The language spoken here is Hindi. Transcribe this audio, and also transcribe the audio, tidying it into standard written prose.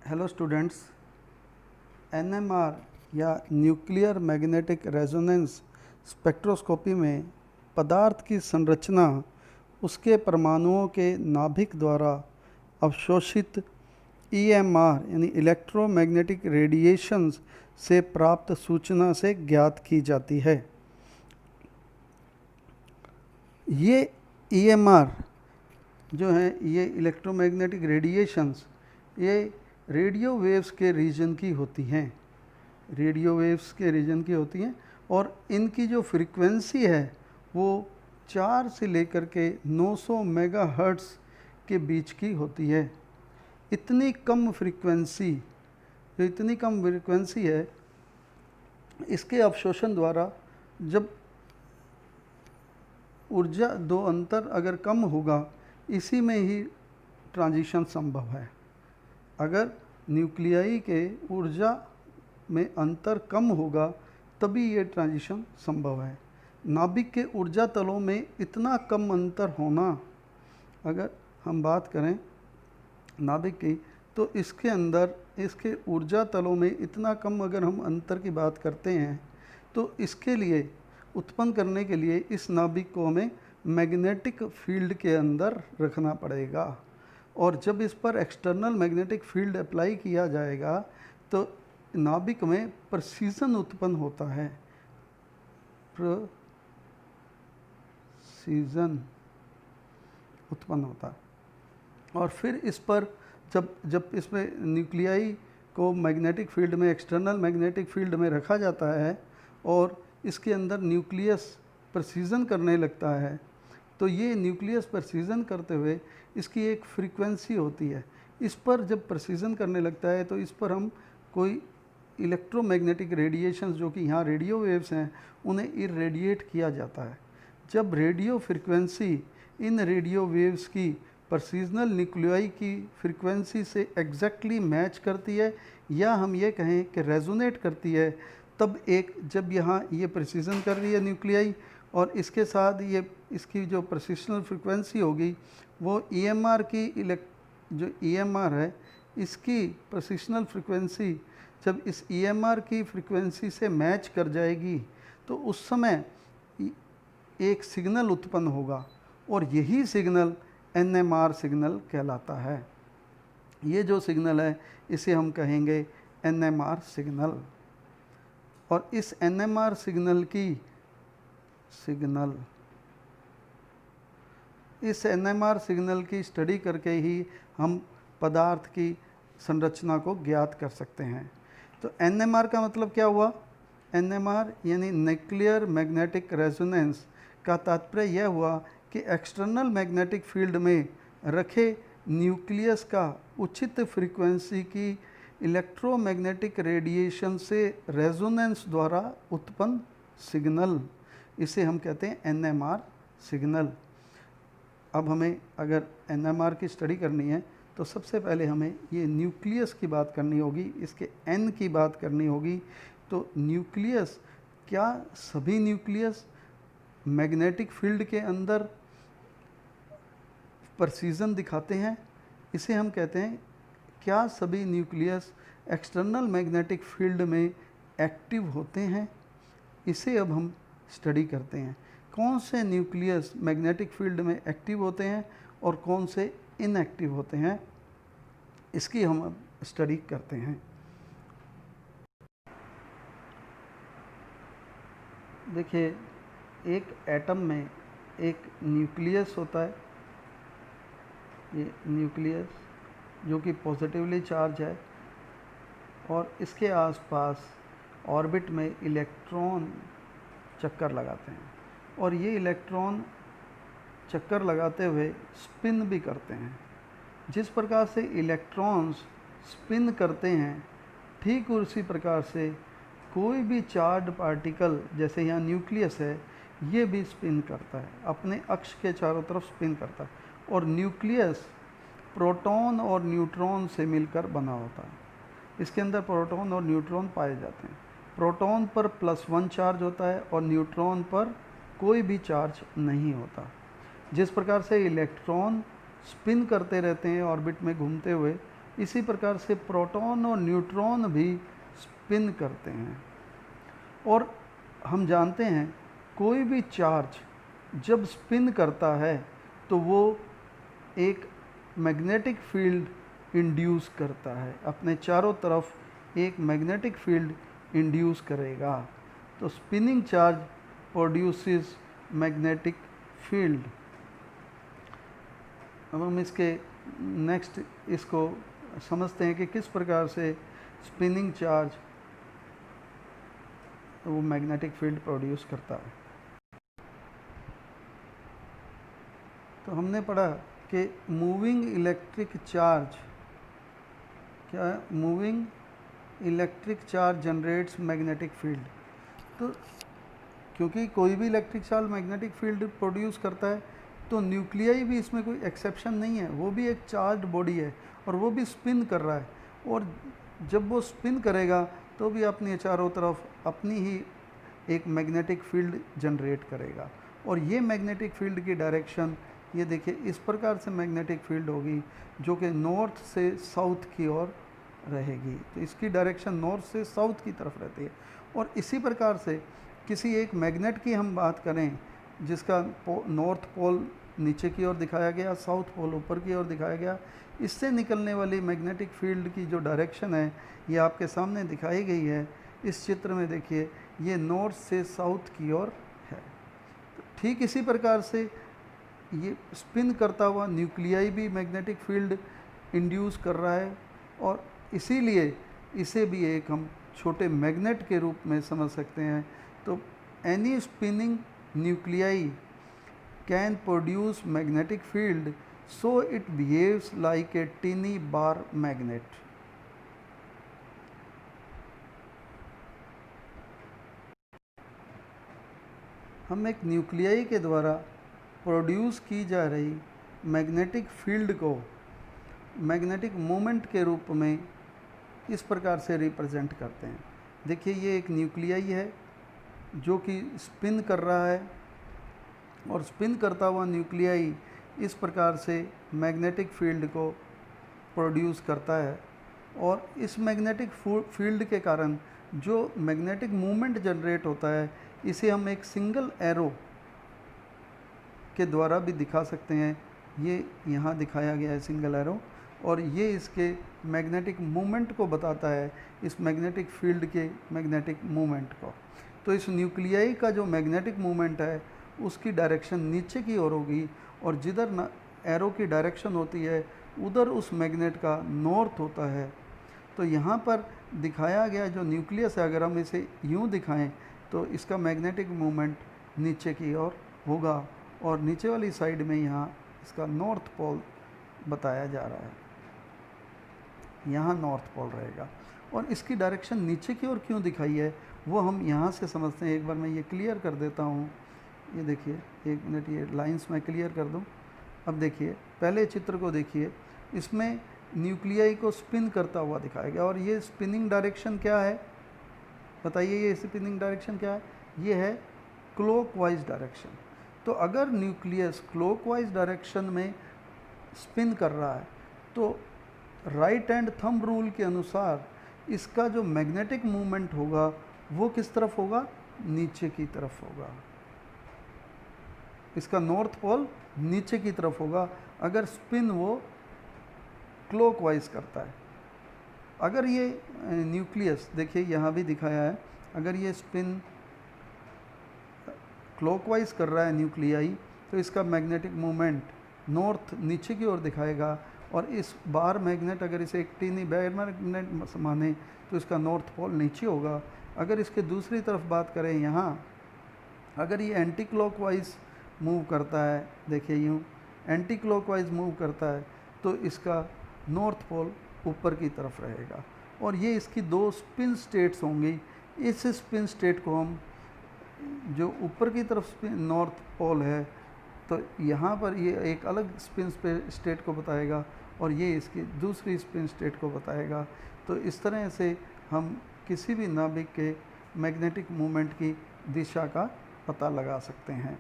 हेलो स्टूडेंट्स, एनएमआर या न्यूक्लियर मैग्नेटिक रेजोनेंस स्पेक्ट्रोस्कोपी में पदार्थ की संरचना उसके परमाणुओं के नाभिक द्वारा अवशोषित ईएमआर यानी इलेक्ट्रोमैग्नेटिक रेडिएशंस से प्राप्त सूचना से ज्ञात की जाती है। ये ईएमआर जो है, ये इलेक्ट्रोमैग्नेटिक रेडिएशंस, ये रेडियो वेव्स के रीजन की होती हैं, रेडियो वेव्स के रीजन की होती हैं और इनकी जो फ्रीक्वेंसी है वो 4 से लेकर के 900 मेगाहर्ट्ज़ के बीच की होती है। इतनी कम फ्रीक्वेंसी है, इसके अवशोषण द्वारा जब ऊर्जा दो अंतर अगर कम होगा, इसी में ही ट्रांजिशन संभव है। अगर न्यूक्लियाई के ऊर्जा में अंतर कम होगा तभी ये ट्रांजिशन संभव है। नाभिक के ऊर्जा तलों में इतना कम अंतर होना, अगर हम बात करें नाभिक की, तो इसके अंदर इसके ऊर्जा तलों में इतना कम अगर हम अंतर की बात करते हैं तो इसके लिए उत्पन्न करने के लिए इस नाभिक को हमें मैग्नेटिक फील्ड के अंदर रखना पड़ेगा और जब इस पर एक्सटर्नल मैग्नेटिक फील्ड अप्लाई किया जाएगा तो नाभिक में प्रेसीजन उत्पन्न होता है। प्रेसीजन उत्पन्न होता है और फिर इस पर जब इसमें न्यूक्लियाई को मैग्नेटिक फील्ड में, एक्सटर्नल मैग्नेटिक फील्ड में रखा जाता है और इसके अंदर न्यूक्लियस प्रेसीजन करने लगता है, तो ये न्यूक्लियस प्रेसीजन करते हुए इसकी एक फ्रीक्वेंसी होती है। इस पर जब प्रेसीजन करने लगता है तो इस पर हम कोई इलेक्ट्रोमैग्नेटिक रेडिएशंस, जो कि यहाँ रेडियो वेव्स हैं, उन्हें इरेडिएट किया जाता है। जब radio frequency in radio waves की प्रेसीजनल न्यूक्लियाई की फ्रीक्वेंसी से एग्जैक्टली मैच करती है या हम ये कहें कि रेजोनेट करती है, तब जब यहाँ ये प्रेसीजन कर रही है न्यूक्लियाई और इसके साथ ये इसकी जो प्रेसिशनल फ्रीक्वेंसी होगी वो ईएमआर की जो ईएमआर है, इसकी प्रेसिशनल फ्रीक्वेंसी जब इस ईएमआर की फ्रीक्वेंसी से मैच कर जाएगी तो उस समय एक सिग्नल उत्पन्न होगा और यही सिग्नल एनएमआर सिग्नल कहलाता है। ये जो सिग्नल है इसे हम कहेंगे एनएमआर सिग्नल और इस एनएमआर सिग्नल की स्टडी करके ही हम पदार्थ की संरचना को ज्ञात कर सकते हैं। तो एनएमआर का मतलब क्या हुआ? एनएमआर यानी न्यूक्लियर मैग्नेटिक रेजोनेंस का तात्पर्य यह हुआ कि एक्सटर्नल मैग्नेटिक फील्ड में रखे न्यूक्लियस का उचित फ्रीक्वेंसी की इलेक्ट्रोमैग्नेटिक रेडिएशन से रेजोनेंस द्वारा उत्पन्न सिग्नल, इसे हम कहते हैं एनएमआर सिग्नल। अब हमें अगर एनएमआर की स्टडी करनी है तो सबसे पहले हमें ये न्यूक्लियस की बात करनी होगी, इसके एन की बात करनी होगी। तो न्यूक्लियस, क्या सभी न्यूक्लियस मैग्नेटिक फील्ड के अंदर प्रेसीजन दिखाते हैं? इसे हम कहते हैं, क्या सभी न्यूक्लियस एक्सटर्नल मैग्नेटिक फील्ड में एक्टिव होते हैं? इसे अब हम स्टडी करते हैं। कौन से न्यूक्लियस मैग्नेटिक फील्ड में एक्टिव होते हैं और कौन से इनएक्टिव होते हैं, इसकी हम अब स्टडी करते हैं। देखिए, एक एटम में एक न्यूक्लियस होता है, ये न्यूक्लियस जो कि पॉजिटिवली चार्ज है और इसके आसपास ऑर्बिट में इलेक्ट्रॉन चक्कर लगाते हैं और ये इलेक्ट्रॉन चक्कर लगाते हुए स्पिन भी करते हैं। जिस प्रकार से इलेक्ट्रॉन्स स्पिन करते हैं, ठीक उसी प्रकार से कोई भी चार्ज पार्टिकल, जैसे यहाँ न्यूक्लियस है, ये भी स्पिन करता है, अपने अक्ष के चारों तरफ स्पिन करता है और न्यूक्लियस प्रोटॉन और न्यूट्रॉन से मिलकर बना होता है। इसके अंदर प्रोटॉन और न्यूट्रॉन पाए जाते हैं। प्रोटॉन पर +1 चार्ज होता है और न्यूट्रॉन पर कोई भी चार्ज नहीं होता। जिस प्रकार से इलेक्ट्रॉन स्पिन करते रहते हैं ऑर्बिट में घूमते हुए, इसी प्रकार से प्रोटॉन और न्यूट्रॉन भी स्पिन करते हैं। और हम जानते हैं कोई भी चार्ज जब स्पिन करता है तो वो एक मैग्नेटिक फील्ड इंड्यूस करता है, अपने चारों तरफ एक मैग्नेटिक फील्ड इंड्यूस करेगा। तो spinning charge produces magnetic field. अब हम इसके नेक्स्ट इसको समझते हैं कि किस प्रकार से स्पिनिंग चार्ज वो मैग्नेटिक फील्ड प्रोड्यूस करता है। तो हमने पढ़ा कि मूविंग इलेक्ट्रिक चार्ज क्या है, moving electric charge generates magnetic field. तो क्योंकि कोई भी electric charge magnetic field produce करता है तो न्यूक्लियाई भी इसमें कोई एक्सेप्शन नहीं है, वो भी एक चार्ज बॉडी है और वो भी स्पिन कर रहा है। और जब वो स्पिन करेगा तो भी अपने चारों तरफ अपनी ही एक मैग्नेटिक फील्ड जनरेट करेगा। और ये मैग्नेटिक फील्ड की डायरेक्शन ये देखिए इस प्रकार से मैग्नेटिक फील्ड होगी जो कि नॉर्थ से साउथ की ओर रहेगी। तो इसकी डायरेक्शन नॉर्थ से साउथ की तरफ रहती है। और इसी प्रकार से किसी एक मैग्नेट की हम बात करें जिसका नॉर्थ पोल नीचे की ओर दिखाया गया, साउथ पोल ऊपर की ओर दिखाया गया, इससे निकलने वाली मैग्नेटिक फील्ड की जो डायरेक्शन है ये आपके सामने दिखाई गई है। इस चित्र में देखिए ये नॉर्थ से साउथ की ओर है। तो ठीक इसी प्रकार से ये स्पिन करता हुआ न्यूक्लियाई भी मैग्नेटिक फील्ड इंड्यूस कर रहा है और इसीलिए इसे भी एक हम छोटे मैग्नेट के रूप में समझ सकते हैं। तो any spinning nuclei can produce magnetic field so it behaves like a tiny bar magnet. हम एक न्यूक्लियाई के द्वारा प्रोड्यूस की जा रही मैग्नेटिक फील्ड को मैग्नेटिक मोमेंट के रूप में इस प्रकार से रिप्रेजेंट करते हैं। देखिए ये एक न्यूक्लियाई है जो कि स्पिन कर रहा है और स्पिन करता हुआ न्यूक्लियाई इस प्रकार से मैग्नेटिक फील्ड को प्रोड्यूस करता है। और इस मैग्नेटिक फील्ड के कारण जो मैग्नेटिक मूवमेंट जनरेट होता है इसे हम एक सिंगल एरो के द्वारा भी दिखा सकते हैं। ये यहाँ दिखाया गया है सिंगल एरो और ये इसके मैग्नेटिक मूवमेंट को बताता है, इस मैग्नेटिक फील्ड के मैग्नेटिक मूवमेंट को। तो इस न्यूक्लियाई का जो मैग्नेटिक मूवमेंट है उसकी डायरेक्शन नीचे की ओर होगी और जिधर एरो की डायरेक्शन होती है उधर उस मैग्नेट का नॉर्थ होता है। तो यहाँ पर दिखाया गया जो न्यूक्लियस है अगर हम इसे यूँ दिखाएं तो इसका मैग्नेटिक मूवमेंट नीचे की ओर होगा और नीचे वाली साइड में यहाँ इसका नॉर्थ पोल बताया जा रहा है, यहाँ नॉर्थ पोल रहेगा। और इसकी डायरेक्शन नीचे की ओर क्यों दिखाई है वो हम यहाँ से समझते हैं। एक बार मैं ये क्लियर कर देता हूँ। ये देखिए एक मिनट ये लाइंस मैं क्लियर कर दूँ। अब देखिए पहले चित्र को देखिए, इसमें न्यूक्लियाई को स्पिन करता हुआ दिखाया गया और ये स्पिनिंग डायरेक्शन क्या है बताइए, ये स्पिनिंग डायरेक्शन क्या है? ये है क्लॉकवाइज डायरेक्शन। तो अगर न्यूक्लियस क्लॉकवाइज डायरेक्शन में स्पिन कर रहा है तो राइट हैंड थंब रूल के अनुसार इसका जो मैग्नेटिक मूवमेंट होगा वो किस तरफ होगा? नीचे की तरफ होगा। इसका नॉर्थ पोल नीचे की तरफ होगा अगर स्पिन वो क्लॉकवाइज करता है। अगर ये न्यूक्लियस देखिए यहाँ भी दिखाया है, अगर ये स्पिन क्लॉकवाइज कर रहा है न्यूक्लियाई तो इसका मैग्नेटिक मूवमेंट नॉर्थ नीचे की ओर दिखाएगा। और इस बार मैग्नेट अगर इसे एक टीनी बार मैग्नेट माने तो इसका नॉर्थ पोल नीचे होगा। अगर इसके दूसरी तरफ बात करें यहाँ, अगर ये एंटी क्लॉकवाइज मूव करता है, देखिए यूँ एंटी क्लॉकवाइज मूव करता है तो इसका नॉर्थ पोल ऊपर की तरफ रहेगा। और ये इसकी दो स्पिन स्टेट्स होंगी। इस स्पिन स्टेट को हम जो ऊपर की तरफ स्पिन नॉर्थ पोल है तो यहाँ पर ये एक अलग स्पिन स्टेट को बताएगा और ये इसकी दूसरी स्पिन स्टेट को बताएगा। तो इस तरह से हम किसी भी नाभिक के मैग्नेटिक मूवमेंट की दिशा का पता लगा सकते हैं।